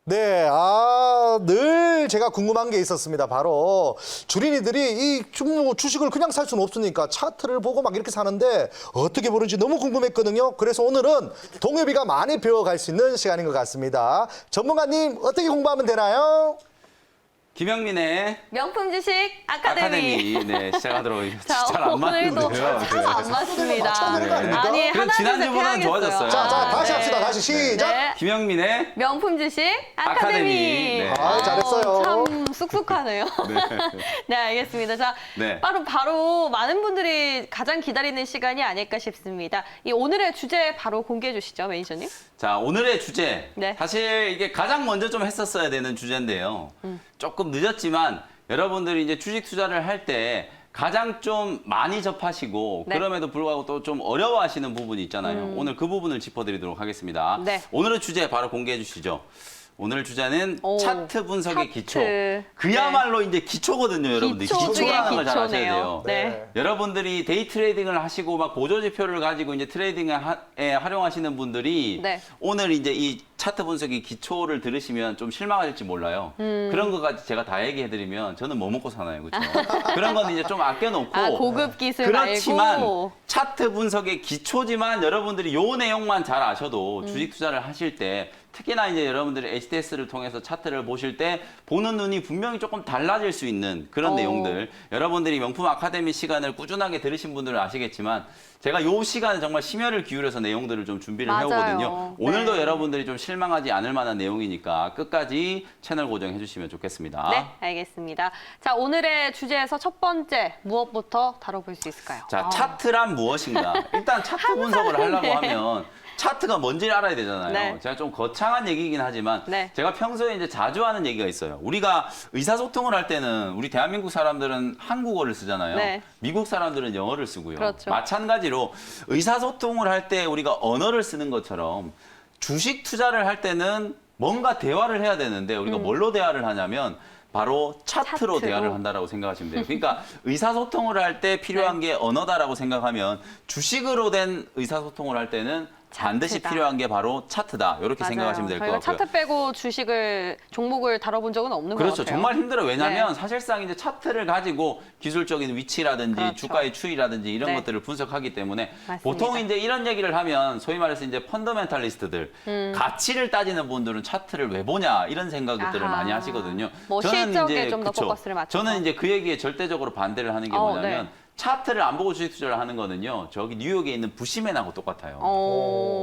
네, 늘 제가 궁금한 게 있었습니다. 바로 주린이들이 이 주식을 그냥 살 수는 없으니까 차트를 보고 막 이렇게 사는데 어떻게 보는지 너무 궁금했거든요. 그래서 오늘은 동엽이가 많이 배워갈 수 있는 시간인 것 같습니다. 전문가님, 어떻게 공부하면 되나요? 김영민의 명품 주식 아카데미. 네, 시작하도록 자, 잘안 오늘도 맞는데요. 하나 안 맞습니다. 맞춰야 되는 거 아닙니까? 아니, 그럼 하나 지난주보다는 둘셋 좋아졌어요. 자, 해야겠어요. 다시 네. 합시다. 다시 시작. 네. 김영민의 명품 주식 아카데미. 아카데미. 네. 잘했어요. 참 쑥쑥하네요. 네, 알겠습니다. 자, 네. 바로 많은 분들이 가장 기다리는 시간이 아닐까 싶습니다. 이 오늘의 주제 바로 공개해 주시죠, 매니저님. 자, 오늘의 주제. 네. 사실 이게 가장 먼저 좀 했었어야 되는 주제인데요. 조금 늦었지만 여러분들이 이제 주식 투자를 할 때 가장 좀 많이 접하시고 네. 그럼에도 불구하고 또 좀 어려워하시는 부분이 있잖아요. 오늘 그 부분을 짚어드리도록 하겠습니다. 네. 오늘의 주제 바로 공개해 주시죠. 오늘 주제는 오, 차트 분석의 차트. 기초. 그야말로 이제 기초거든요, 여러분들. 기초 중에 기초라는 걸 잘 아셔야 기초네요. 돼요. 네. 여러분들이 데이 트레이딩을 하시고 막 보조 지표를 가지고 이제 트레이딩에 활용하시는 분들이 네. 오늘 이제 이 차트 분석의 기초를 들으시면 좀 실망하실지 몰라요. 그런 거까지 제가 다 얘기해드리면 저는 뭐 먹고 사나요, 그렇죠? 그런 건 이제 좀 아껴놓고 고급 기술 그렇지만 말고. 차트 분석의 기초지만 여러분들이 요 내용만 잘 아셔도 주식 투자를 하실 때 특히나 이제 여러분들이 HTS를 통해서 차트를 보실 때 보는 눈이 분명히 조금 달라질 수 있는 그런 내용들. 여러분들이 명품 아카데미 시간을 꾸준하게 들으신 분들은 아시겠지만 제가 요 시간에 정말 심혈을 기울여서 내용들을 좀 준비를 맞아요. 해오거든요. 오늘도 네. 여러분들이 좀 실망하지 않을 만한 내용이니까 끝까지 채널 고정해 주시면 좋겠습니다. 네, 알겠습니다. 자, 오늘의 주제에서 첫 번째 무엇부터 다뤄볼 수 있을까요? 자, 차트란 무엇인가? 일단 차트 분석을 하려고 네. 하면 차트가 뭔지를 알아야 되잖아요. 네. 제가 좀 거창한 얘기이긴 하지만 네. 제가 평소에 이제 자주 하는 얘기가 있어요. 우리가 의사소통을 할 때는 우리 대한민국 사람들은 한국어를 쓰잖아요. 네. 미국 사람들은 영어를 쓰고요. 그렇죠. 마찬가지로 의사소통을 할 때 우리가 언어를 쓰는 것처럼 주식 투자를 할 때는 뭔가 대화를 해야 되는데 우리가 뭘로 대화를 하냐면 바로 차트로 차트로. 대화를 한다라고 생각하시면 돼요. 그러니까 의사소통을 할 때 필요한 게 언어다라고 생각하면 주식으로 된 의사소통을 할 때는 반드시 차트다. 필요한 게 바로 차트다. 이렇게 맞아요. 생각하시면 될 것 저희가 같고요. 차트 빼고 종목을 다뤄본 적은 없는 것 그렇죠. 같아요. 정말 힘들어요. 왜냐하면 네. 사실상 이제 차트를 가지고 기술적인 위치라든지 그렇죠. 주가의 추이라든지 이런 네. 것들을 분석하기 때문에 맞습니다. 보통 이제 이런 얘기를 하면 소위 말해서 이제 펀더멘탈리스트들 가치를 따지는 분들은 차트를 왜 보냐 이런 생각들을 아하. 많이 하시거든요. 뭐 실적에 좀 더 그쵸. 포커스를 맞춰서. 저는 이제 그 얘기에 절대적으로 반대를 하는 게 뭐냐면 네. 차트를 안 보고 주식 투자를 하는 거는요. 저기 뉴욕에 있는 부시맨하고 똑같아요.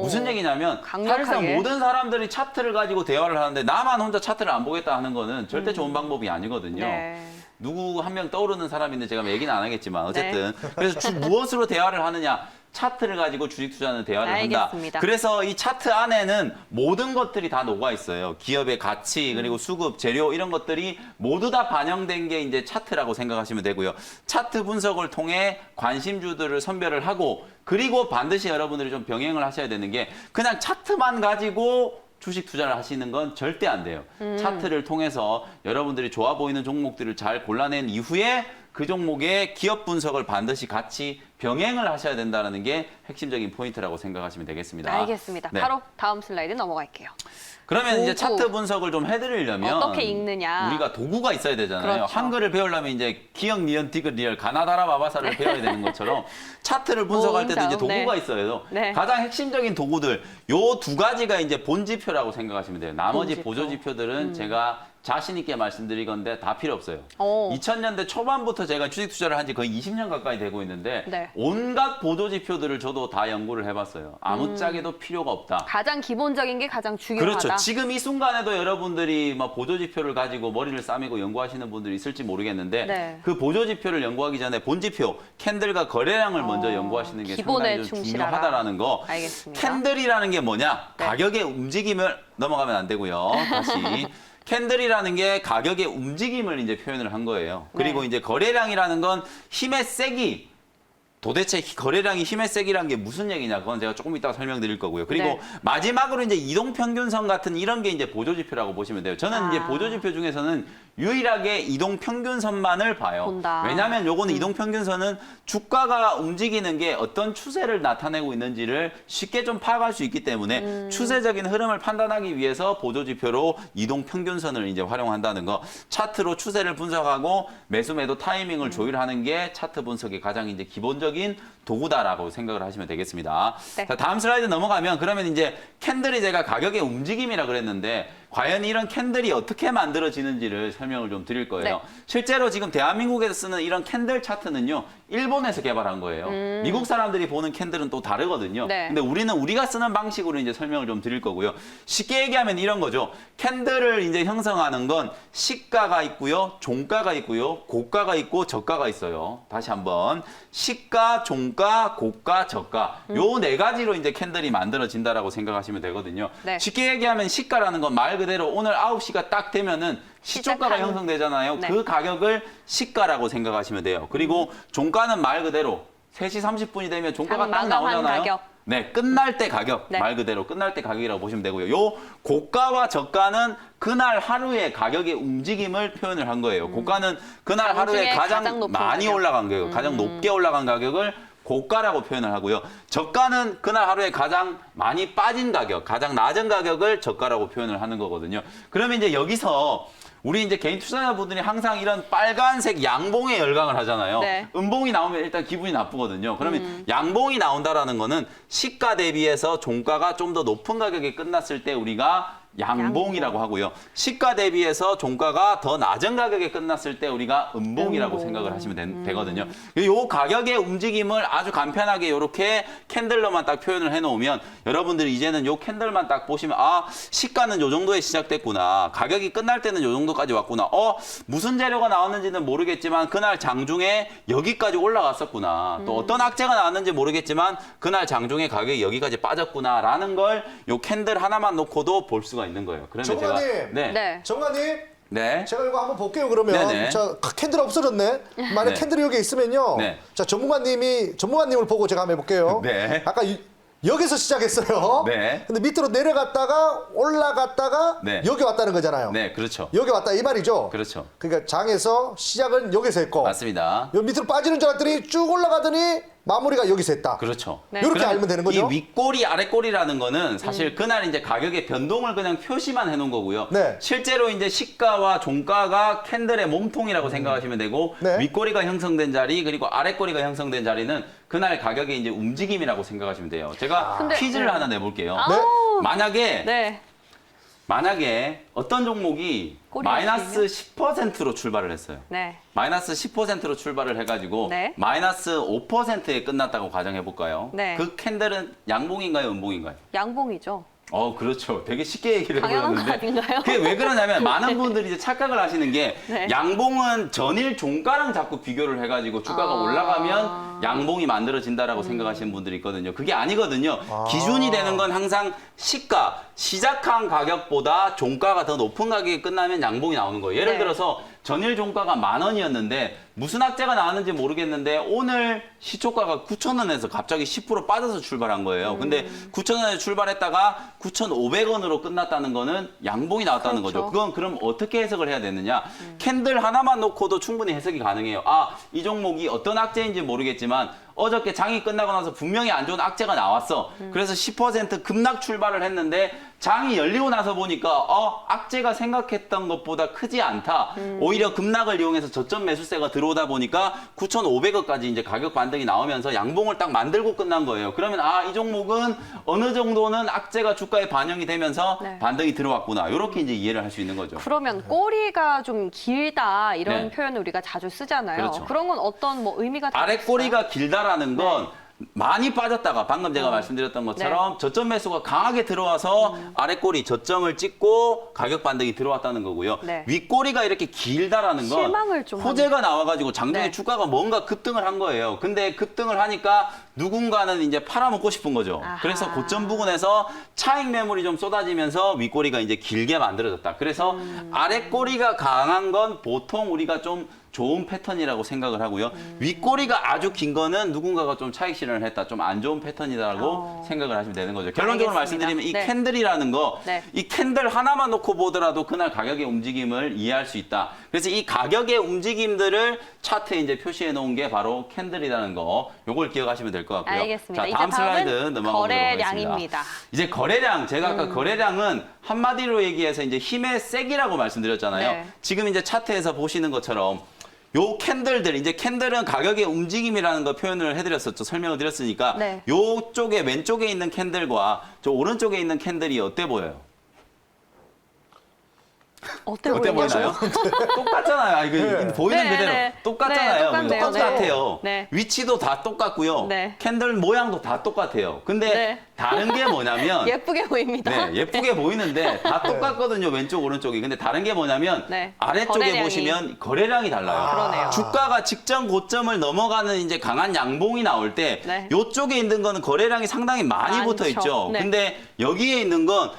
무슨 얘기냐면 강력하게. 사실상 모든 사람들이 차트를 가지고 대화를 하는데 나만 혼자 차트를 안 보겠다 하는 거는 절대 좋은 방법이 아니거든요. 네. 누구 한 명 떠오르는 사람인데 제가 얘기는 안 하겠지만 어쨌든 네. 그래서 무엇으로 대화를 하느냐 차트를 가지고 주식 투자는 대화를 알겠습니다. 한다. 그래서 이 차트 안에는 모든 것들이 다 녹아 있어요. 기업의 가치 그리고 수급, 재료 이런 것들이 모두 다 반영된 게 이제 차트라고 생각하시면 되고요. 차트 분석을 통해 관심주들을 선별을 하고 그리고 반드시 여러분들이 좀 병행을 하셔야 되는 게 그냥 차트만 가지고 주식 투자를 하시는 건 절대 안 돼요. 차트를 통해서 여러분들이 좋아 보이는 종목들을 잘 골라낸 이후에 그 종목의 기업 분석을 반드시 같이 병행을 하셔야 된다는 게 핵심적인 포인트라고 생각하시면 되겠습니다. 알겠습니다. 네. 바로 다음 슬라이드 넘어갈게요. 그러면 이제 도구. 차트 분석을 좀 해드리려면 어떻게 읽느냐. 우리가 도구가 있어야 되잖아요. 그렇죠. 한글을 배우려면 이제 기역, 니은, 디귿, 리얼, 가나다라, 마바사를 배워야 되는 것처럼 차트를 분석할 때도 이제 도구가 네. 있어요. 네. 가장 핵심적인 도구들 요 두 가지가 이제 본지표라고 생각하시면 돼요. 나머지 본지표. 보조지표들은 제가 자신 있게 말씀드리건데 다 필요 없어요. 2000년대 초반부터 제가 주식 투자를 한 지 거의 20년 가까이 되고 있는데 네. 온갖 보조지표들을 저도 다 연구를 해봤어요. 아무짝에도 필요가 없다. 가장 기본적인 게 가장 중요하다. 그렇죠. 지금 이 순간에도 여러분들이 막 보조지표를 가지고 머리를 싸매고 연구하시는 분들이 있을지 모르겠는데 네. 그 보조지표를 연구하기 전에 본지표, 캔들과 거래량을 먼저 연구하시는 게 기본에 상당히 좀 충실하라. 중요하다라는 거. 알겠습니다. 캔들이라는 게 뭐냐? 네. 가격의 움직임을 넘어가면 안 되고요. 다시. 캔들이라는 게 가격의 움직임을 이제 표현을 한 거예요. 그리고 네. 이제 거래량이라는 건 힘의 세기, 도대체 거래량이 힘의 세기란 게 무슨 얘기냐, 그건 제가 조금 이따가 설명드릴 거고요. 그리고 네. 마지막으로 이제 이동평균선 같은 이런 게 이제 보조지표라고 보시면 돼요. 저는 이제 보조지표 중에서는 유일하게 이동평균선만을 봐요. 본다. 왜냐하면 요거는 이동평균선은 주가가 움직이는 게 어떤 추세를 나타내고 있는지를 쉽게 좀 파악할 수 있기 때문에 추세적인 흐름을 판단하기 위해서 보조지표로 이동평균선을 이제 활용한다는 거. 차트로 추세를 분석하고 매수 매도 타이밍을 조율하는 게 차트 분석의 가장 이제 기본적인 도구다라고 생각을 하시면 되겠습니다. 네. 자, 다음 슬라이드 넘어가면 그러면 이제 캔들이 제가 가격의 움직임이라 그랬는데 과연 이런 캔들이 어떻게 만들어지는지를 설명을 좀 드릴 거예요. 네. 실제로 지금 대한민국에서 쓰는 이런 캔들 차트는요, 일본에서 개발한 거예요. 미국 사람들이 보는 캔들은 또 다르거든요. 네. 근데 우리가 쓰는 방식으로 이제 설명을 좀 드릴 거고요. 쉽게 얘기하면 이런 거죠. 캔들을 이제 형성하는 건 시가가 있고요, 종가가 있고요, 고가가 있고 저가가 있어요. 다시 한번 시가, 종가, 고가, 저가 요 네 가지로 이제 캔들이 만들어진다라고 생각하시면 되거든요. 네. 쉽게 얘기하면 시가라는 건 말 그대로 오늘 9시가 딱 되면은 시초가가 시작하는. 형성되잖아요. 네. 그 가격을 시가라고 생각하시면 돼요. 그리고 종가는 말 그대로 3시 30분이 되면 종가가 장 딱 마감한 나오잖아요. 가격. 네, 끝날 때 가격, 네. 말 그대로 끝날 때 가격이라고 보시면 되고요. 요 고가와 저가는 그날 하루의 가격의 움직임을 표현을 한 거예요. 고가는 그날 하루에 장중에 가장 가장 높은 많이 가격. 올라간 가격, 가장 높게 올라간 가격을 고가라고 표현을 하고요. 저가는 그날 하루에 가장 많이 빠진 가격, 가장 낮은 가격을 저가라고 표현을 하는 거거든요. 그러면 이제 여기서 우리 이제 개인 투자자분들이 항상 이런 빨간색 양봉에 열광을 하잖아요. 네. 음봉이 나오면 일단 기분이 나쁘거든요. 그러면 양봉이 나온다라는 거는 시가 대비해서 종가가 좀 더 높은 가격에 끝났을 때 우리가 양봉이라고 하고요. 시가 대비해서 종가가 더 낮은 가격에 끝났을 때 우리가 음봉이라고 음봉. 생각을 하시면 되거든요. 이 가격의 움직임을 아주 간편하게 이렇게 캔들로만 딱 표현을 해놓으면 여러분들이 이제는 이 캔들만 딱 보시면 아, 시가는 요 정도에 시작됐구나. 가격이 끝날 때는 요 정도까지 왔구나. 무슨 재료가 나왔는지는 모르겠지만 그날 장중에 여기까지 올라갔었구나. 또 어떤 악재가 나왔는지 모르겠지만 그날 장중에 가격이 여기까지 빠졌구나라는 걸 요 캔들 하나만 놓고도 볼 수가 있는 거예요. 그러면 제가 정관님. 네. 정관님, 네. 제가 이거 한번 볼게요. 그러면 네네. 자, 캔들 없어졌네. 만약 네. 캔들이 여기 있으면요. 네. 자, 전문가님을 보고 제가 한번 해볼게요. 네. 아까 여기서 시작했어요. 네. 근데 밑으로 내려갔다가 올라갔다가 네. 여기 왔다는 거잖아요. 네, 그렇죠. 여기 왔다 이 말이죠. 그렇죠. 그러니까 장에서 시작은 여기서 했고 맞습니다. 요 밑으로 빠지는 줄 알았더니 쭉 올라가더니 마무리가 여기서 했다. 그렇죠. 네. 이렇게 그러면 알면 되는 거죠? 이 윗꼬리, 아랫꼬리라는 거는 사실 그날 이제 가격의 변동을 그냥 표시만 해놓은 거고요. 네. 실제로 이제 시가와 종가가 캔들의 몸통이라고 생각하시면 되고 네. 윗꼬리가 형성된 자리 그리고 아랫꼬리가 형성된 자리는 그날 가격의 이제 움직임이라고 생각하시면 돼요. 제가 근데- 퀴즈를 네. 하나 내볼게요. 아우. 만약에 네. 어떤 종목이 꼬리가 마이너스 10%로 출발을 했어요. 네. 마이너스 10%로 출발을 해가지고 네. 마이너스 5%에 끝났다고 가정해볼까요? 네. 그 캔들은 양봉인가요, 음봉인가요? 양봉이죠. 그렇죠. 되게 쉽게 얘기를 당연한 거 해버렸는데 아닌가요? 그게 왜 그러냐면 많은 분들이 이제 착각을 하시는 게 네. 양봉은 전일 종가랑 자꾸 비교를 해가지고 주가가 올라가면 양봉이 만들어진다라고 생각하시는 분들이 있거든요. 그게 아니거든요. 기준이 되는 건 항상 시가, 시작한 가격보다 종가가 더 높은 가격에 끝나면 양봉이 나오는 거예요. 예를 네. 들어서 전일 종가가 10,000원이었는데 무슨 악재가 나왔는지 모르겠는데 오늘 시초가가 9,000원에서 갑자기 10% 빠져서 출발한 거예요. 근데 9,000원에 출발했다가 9,500원으로 끝났다는 거는 양봉이 나왔다는 그렇죠. 거죠. 그건 그럼 어떻게 해석을 해야 되느냐? 캔들 하나만 놓고도 충분히 해석이 가능해요. 이 종목이 어떤 악재인지 모르겠지만 어저께 장이 끝나고 나서 분명히 안 좋은 악재가 나왔어. 그래서 10% 급락 출발을 했는데 장이 열리고 나서 보니까 악재가 생각했던 것보다 크지 않다. 오히려 급락을 이용해서 저점 매수세가 들어오다 보니까 9,500원까지 이제 가격 반등이 나오면서 양봉을 딱 만들고 끝난 거예요. 그러면 이 종목은 어느 정도는 악재가 주가에 반영이 되면서 네. 반등이 들어왔구나. 이렇게 이제 이해를 할 수 있는 거죠. 그러면 꼬리가 좀 길다 이런 네. 표현을 우리가 자주 쓰잖아요. 그렇죠. 그런 건 어떤 뭐 의미가 다른가요? 아랫꼬리가 길다라는 건 많이 빠졌다가 방금 제가 말씀드렸던 것처럼 네. 저점 매수가 강하게 들어와서 아랫꼬리 저점을 찍고 가격 반등이 들어왔다는 거고요. 네. 윗꼬리가 이렇게 길다라는 건 실망을 좀 호재가 나와가지고 장중에 네. 주가가 뭔가 급등을 한 거예요. 근데 급등을 하니까 누군가는 이제 팔아먹고 싶은 거죠. 아하. 그래서 고점 부근에서 차익 매물이 좀 쏟아지면서 윗꼬리가 이제 길게 만들어졌다. 그래서 아랫꼬리가 강한 건 보통 우리가 좀 좋은 패턴이라고 생각을 하고요. 윗꼬리가 아주 긴 거는 누군가가 좀 차익 실현을 했다. 좀 안 좋은 패턴이다라고 생각을 하시면 되는 거죠. 결론적으로 알겠습니다. 말씀드리면 이 네. 캔들이라는 거, 네. 이 캔들 하나만 놓고 보더라도 그날 가격의 움직임을 이해할 수 있다. 그래서 이 가격의 움직임들을 차트에 이제 표시해 놓은 게 바로 캔들이라는 거. 요걸 기억하시면 될 것 같고요. 알겠습니다. 자, 이제 다음 슬라이드 다음은 넘어가 보도록 하겠습니다. 거래량입니다. 이제 거래량, 제가 아까 거래량은 한마디로 얘기해서 이제 힘의 세기라고 말씀드렸잖아요. 네. 지금 이제 차트에서 보시는 것처럼 요 캔들들, 이제 캔들은 가격의 움직임이라는 거 표현을 해드렸었죠. 설명을 드렸으니까 네. 요쪽에 왼쪽에 있는 캔들과 저 오른쪽에 있는 캔들이 어때 보여요? 어때 어때 보이나요? 똑같잖아요. 아, 이거 네. 보이는 네, 그대로 네. 똑같잖아요. 네, 똑같네요. 똑같아요. 네. 위치도 다 똑같고요. 네. 캔들 모양도 다 똑같아요. 근데 네. 다른 게 뭐냐면 예쁘게 보입니다. 네, 예쁘게 보이는데 다 똑같거든요. 왼쪽 오른쪽이. 근데 다른 게 뭐냐면 네. 아래쪽에 거래량이. 보시면 거래량이 달라요. 그러네요. 주가가 직전 고점을 넘어가는 이제 강한 양봉이 나올 때 네. 요쪽에 있는 거는 거래량이 상당히 많이 많죠. 붙어 있죠. 네. 근데 여기에 있는 건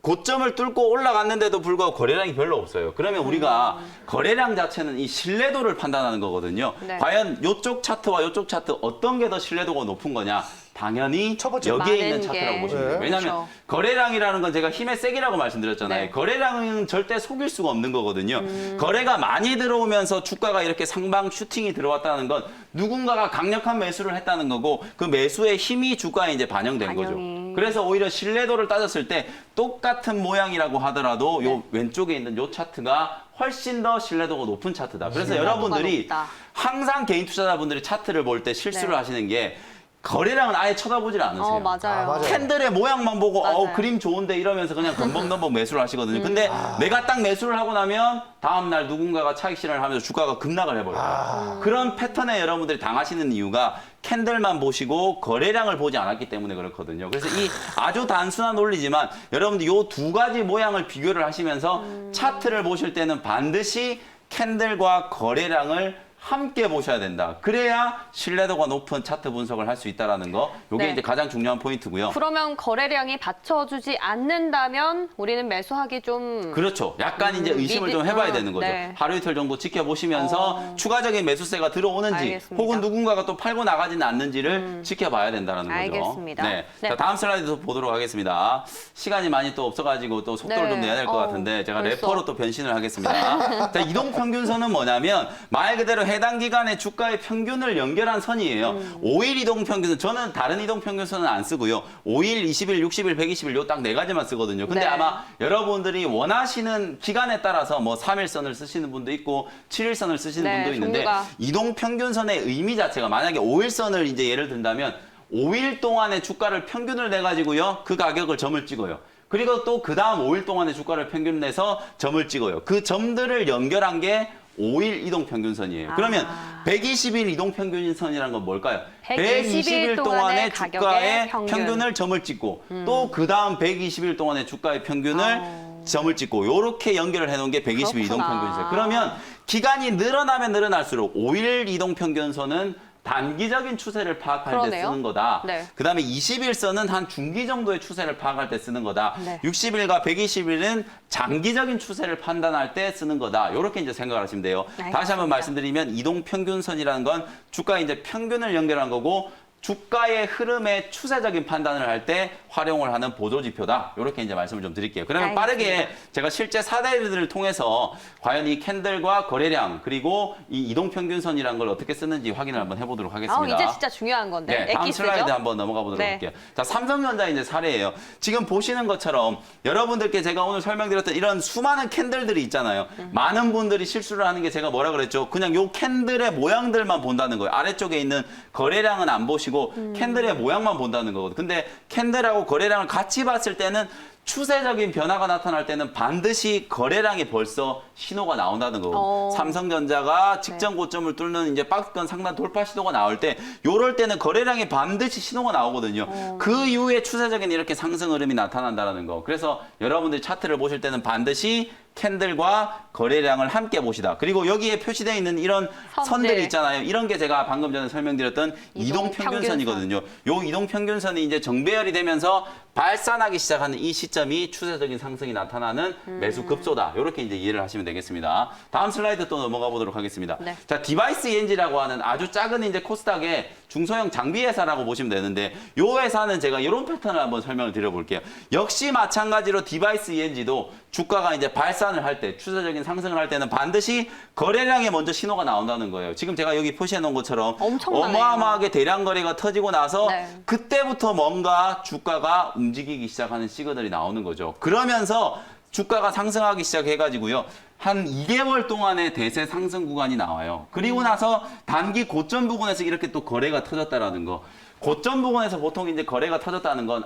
고점을 뚫고 올라갔는데도 불구하고 거래량이 별로 없어요. 그러면 우리가 거래량 자체는 이 신뢰도를 판단하는 거거든요. 네. 과연 이쪽 차트와 이쪽 차트 어떤 게 더 신뢰도가 높은 거냐? 당연히 첫 번째 여기에 있는 많은 차트라고 게. 보시면 돼요. 네. 왜냐하면 그렇죠. 거래량이라는 건 제가 힘의 세기라고 말씀드렸잖아요. 네. 거래량은 절대 속일 수가 없는 거거든요. 거래가 많이 들어오면서 주가가 이렇게 상방 슈팅이 들어왔다는 건 누군가가 강력한 매수를 했다는 거고 그 매수의 힘이 주가에 이제 반영된 거죠. 반영이. 그래서 오히려 신뢰도를 따졌을 때 똑같은 모양이라고 하더라도 요 왼쪽에 있는 요 차트가 훨씬 더 신뢰도가 높은 차트다. 그래서 신뢰도가 여러분들이 높다. 항상 개인 투자자분들이 차트를 볼 때 실수를 네. 하시는 게 거래량은 아예 쳐다보질 않으세요. 맞아요. 맞아요. 캔들의 모양만 보고 맞아요. 그림 좋은데 이러면서 그냥 덤벙덤벙 매수를 하시거든요. 근데 내가 딱 매수를 하고 나면 다음 날 누군가가 차익 실현을 하면서 주가가 급락을 해버려요. 그런 패턴에 여러분들이 당하시는 이유가 캔들만 보시고 거래량을 보지 않았기 때문에 그렇거든요. 그래서 이 아주 단순한 논리지만 여러분들 이 두 가지 모양을 비교를 하시면서 차트를 보실 때는 반드시 캔들과 거래량을 함께 보셔야 된다. 그래야 신뢰도가 높은 차트 분석을 할 수 있다는 거. 이게 네. 이제 가장 중요한 포인트고요. 그러면 거래량이 받쳐주지 않는다면 우리는 매수하기 좀 그렇죠. 약간 이제 의심을 좀 해봐야 되는 거죠. 네. 하루 이틀 정도 지켜보시면서 추가적인 매수세가 들어오는지 알겠습니다. 혹은 누군가가 또 팔고 나가지는 않는지를 지켜봐야 된다는 거죠. 알겠습니다. 네. 네. 자, 다음 슬라이드 보도록 하겠습니다. 시간이 많이 또 없어가지고 또 속도를 네. 좀 내야 될 것 같은데 제가 벌써. 래퍼로 또 변신을 하겠습니다. 자, 이동평균선은 뭐냐면 말 그대로 해당 기간의 주가의 평균을 연결한 선이에요. 5일 이동평균선, 저는 다른 이동평균선은 안 쓰고요. 5일, 20일, 60일, 120일 요 딱 네 가지만 쓰거든요. 근데 네. 아마 여러분들이 원하시는 기간에 따라서 뭐 3일선을 쓰시는 분도 있고 7일선을 쓰시는 네, 분도 있는데 종류가. 이동평균선의 의미 자체가 만약에 5일선을 이제 예를 든다면 5일 동안의 주가를 평균을 내가지고요. 그 가격을 점을 찍어요. 그리고 또 그 다음 5일 동안의 주가를 평균 내서 점을 찍어요. 그 점들을 연결한 게 5일 이동평균선이에요. 그러면 120일 이동평균선이라는 건 뭘까요? 120일 동안의 가격의 주가의 평균. 평균을 점을 찍고 또 그 다음 120일 동안의 주가의 평균을 점을 찍고 요렇게 연결을 해놓은 게 120일 그렇구나. 이동평균선. 그러면 기간이 늘어나면 늘어날수록 5일 이동평균선은 단기적인 추세를 파악할 때 그러네요. 쓰는 거다. 네. 그다음에 20일선은 한 중기 정도의 추세를 파악할 때 쓰는 거다. 네. 60일과 120일은 장기적인 추세를 판단할 때 쓰는 거다. 이렇게 이제 생각을 하시면 돼요. 다시 한번 알겠습니다. 말씀드리면 이동평균선이라는 건 주가의 이제 평균을 연결한 거고 주가의 흐름의 추세적인 판단을 할 때 활용을 하는 보조지표다. 이렇게 이제 말씀을 좀 드릴게요. 그러면 알겠습니다. 빠르게 제가 실제 사례들을 통해서 과연 이 캔들과 거래량 그리고 이 이동평균선이라는 걸 어떻게 쓰는지 확인을 한번 해보도록 하겠습니다. 이제 진짜 중요한 건데. 네, 다음 엑기스죠? 슬라이드 한번 넘어가 보도록 네. 할게요. 자, 삼성전자 이제 사례예요. 지금 보시는 것처럼 여러분들께 제가 오늘 설명드렸던 이런 수많은 캔들들이 있잖아요. 많은 분들이 실수를 하는 게 제가 뭐라 그랬죠? 그냥 요 캔들의 모양들만 본다는 거예요. 아래쪽에 있는 거래량은 안 보시고 캔들의 모양만 본다는 거거든요. 근데 캔들하고 거래량을 같이 봤을 때는 추세적인 변화가 나타날 때는 반드시 거래량이 벌써 신호가 나온다는 거고 삼성전자가 직전 고점을 뚫는 이제 박스권 상단 돌파 시도가 나올 때 요럴 때는 거래량이 반드시 신호가 나오거든요. 그 이후에 추세적인 이렇게 상승 흐름이 나타난다는 거. 그래서 여러분들이 차트를 보실 때는 반드시 캔들과 거래량을 함께 보시다. 그리고 여기에 표시되어 있는 이런 선들이 있잖아요. 이런 게 제가 방금 전에 설명드렸던 이동평균선이거든요. 요 이동평균선이 이제 정배열이 되면서 발산하기 시작하는 이 시점이 추세적인 상승이 나타나는 매수 급소다. 이렇게 이제 이해를 하시면 되겠습니다. 다음 슬라이드 또 넘어가 보도록 하겠습니다. 네. 자, 디바이스 ENG라고 하는 아주 작은 이제 코스닥의 중소형 장비 회사라고 보시면 되는데 요 회사는 제가 이런 패턴을 한번 설명을 드려볼게요. 역시 마찬가지로 디바이스 ENG도 주가가 이제 발산을 할 때, 추세적인 상승을 할 때는 반드시 거래량에 먼저 신호가 나온다는 거예요. 지금 제가 여기 표시해 놓은 것처럼 엄청나네요. 어마어마하게 대량 거래가 터지고 나서 네. 그때부터 뭔가 주가가 움직이기 시작하는 시그널이 나오는 거죠. 그러면서 주가가 상승하기 시작해가지고요. 한 2개월 동안의 대세 상승 구간이 나와요. 그리고 나서 단기 고점 부근에서 이렇게 또 거래가 터졌다라는 거. 고점 부근에서 보통 이제 거래가 터졌다는 건,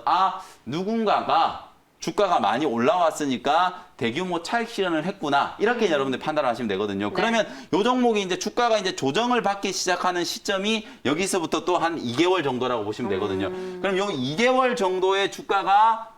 누군가가 주가가 많이 올라왔으니까 대규모 차익 실현을 했구나. 이렇게 여러분들 판단을 하시면 되거든요. 그러면 요 종목이 이제 주가가 이제 조정을 받기 시작하는 시점이 여기서부터 또 한 2개월 정도라고 보시면 되거든요. 그럼 요 2개월 정도의 주가가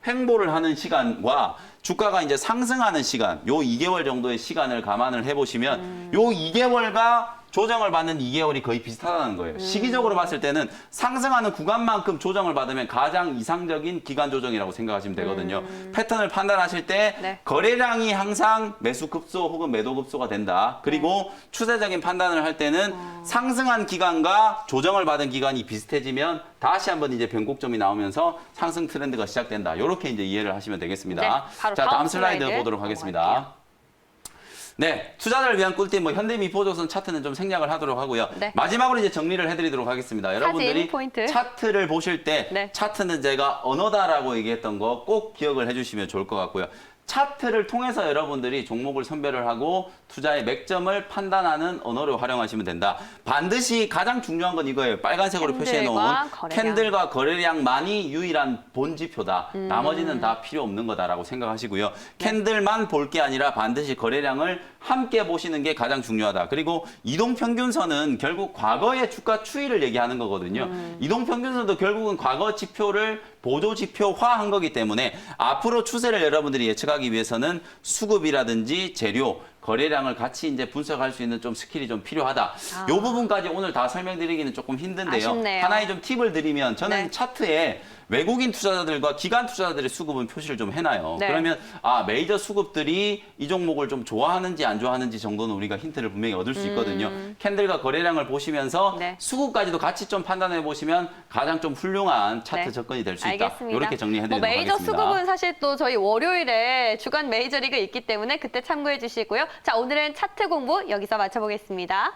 횡보를 하는 시간과 주가가 이제 상승하는 시간, 요 2개월 정도의 시간을 감안을 해보시면 요 2개월과 조정을 받는 2개월이 거의 비슷하다는 거예요. 시기적으로 봤을 때는 상승하는 구간만큼 조정을 받으면 가장 이상적인 기간 조정이라고 생각하시면 되거든요. 패턴을 판단하실 때 네. 거래량이 항상 매수 급소 혹은 매도 급소가 된다. 그리고 추세적인 판단을 할 때는 상승한 기간과 조정을 받은 기간이 비슷해지면 다시 한번 이제 변곡점이 나오면서 상승 트렌드가 시작된다. 이렇게 이제 이해를 하시면 되겠습니다. 네, 바로 자, 다음 슬라이드 슬라이드 보도록 하겠습니다. 넘어갈게요. 네, 투자자를 위한 꿀팁, 현대미포조선 차트는 좀 생략을 하도록 하고요. 네. 마지막으로 이제 정리를 해드리도록 하겠습니다. 여러분들이 포인트. 차트를 보실 때 네. 차트는 제가 언어다라고 얘기했던 거 꼭 기억을 해주시면 좋을 것 같고요. 차트를 통해서 여러분들이 종목을 선별을 하고 투자의 맥점을 판단하는 언어를 활용하시면 된다. 반드시 가장 중요한 건 이거예요. 빨간색으로 표시해 놓은 캔들과 거래량만이 유일한 본지표다. 나머지는 다 필요 없는 거다라고 생각하시고요. 캔들만 볼 게 아니라 반드시 거래량을 함께 보시는 게 가장 중요하다. 그리고 이동평균선은 결국 과거의 주가 추이를 얘기하는 거거든요. 이동평균선도 결국은 과거 지표를 보조 지표화한 거기 때문에 앞으로 추세를 여러분들이 예측하기 위해서는 수급이라든지 재료, 거래량을 같이 이제 분석할 수 있는 좀 스킬이 좀 필요하다. 이 부분까지 오늘 다 설명드리기는 조금 힘든데요. 아쉽네요. 하나의 좀 팁을 드리면 저는 네. 차트에 외국인 투자자들과 기관 투자자들의 수급은 표시를 좀 해놔요. 네. 그러면 메이저 수급들이 이 종목을 좀 좋아하는지 안 좋아하는지 정도는 우리가 힌트를 분명히 얻을 수 있거든요. 캔들과 거래량을 보시면서 네. 수급까지도 같이 좀 판단해 보시면 가장 좀 훌륭한 차트 네. 접근이 될 수 있다. 알겠습니다. 이렇게 정리해드리도록 메이저 하겠습니다. 수급은 사실 또 저희 월요일에 주간 메이저리그 있기 때문에 그때 참고해 주시고요. 자, 오늘은 차트 공부 여기서 마쳐보겠습니다.